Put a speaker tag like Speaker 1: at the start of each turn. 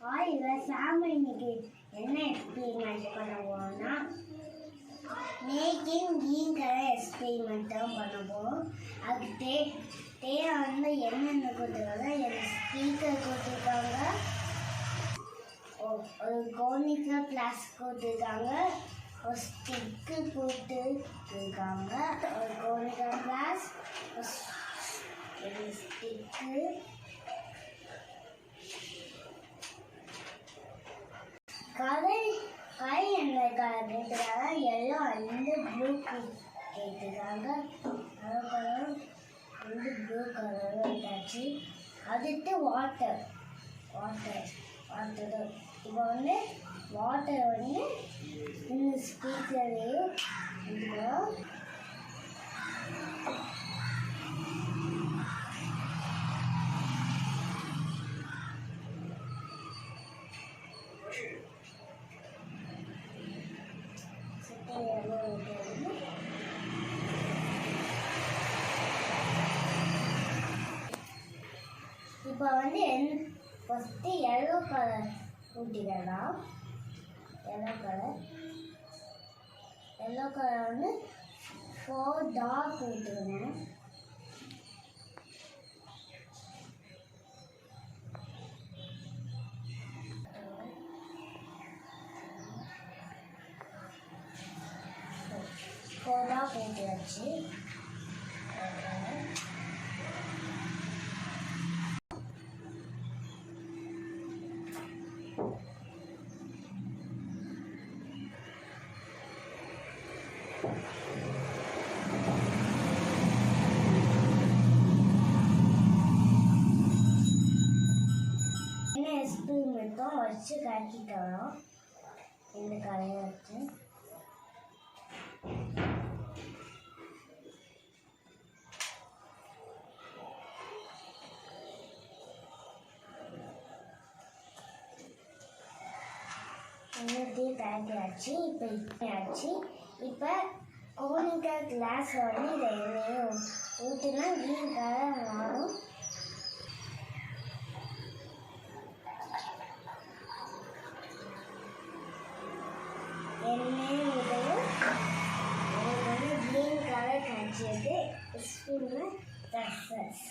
Speaker 1: சாமி இன்னைக்கு என்ன எக்ஸ்பெரிமெண்ட் பண்ணுவோம்னா மேக்கிங் கிரீன் கலர் எக்ஸ்பெரிமெண்ட் தான் பண்ணுவோம். அதுக்கு தேவை என்னென்ன கொடுத்துருக்காங்க, எனக்கு ஸ்பீக்கர் கொடுத்துருக்காங்க, ஒரு கோனிக்கல் கிளாஸ் கொடுத்துருக்காங்க, ஒரு ஸ்டிக்கு கொடுத்துருக்காங்க, ஒரு கோனிக்கல் கிளாஸ், ஒரு ஸ்டிக்கு, கை என்ன கலர் கேட்டுருக்காங்க, எல்லோ அண்ட் ப்ளூ கேட்டுருக்காங்க, கலர் வந்து ப்ளூ கலர் வந்தாச்சு. அடுத்து வாட்டர் இப்போ வந்து வாட்டர் வந்து இந்த ஸ்பீக்கர்லேயே இதுவோம். இப்போ வந்து ஃபஸ்ட்டு எல்லோ கலர் ஊட்டிக்கலாம். எல்லோ கலர் வந்து 4 டார்க் ஊட்டுவேன். போட்டு வச்சு என்ன எக்ஸ்பெரிமெண்ட்டும் வச்சு காட்டித்தரோம். இந்த கலையை வச்சு தயாரிச்சு. இப்போ கோனிக்கல் கிளாஸ் வந்து இதை எண்ணெயும் ஊற்றினா கிரீன் கலர் மாறும். எண்ணெய் உதவும் எனக்கு வந்து கிரீன் கலர் கிடைச்சிருக்கு. Experiment success.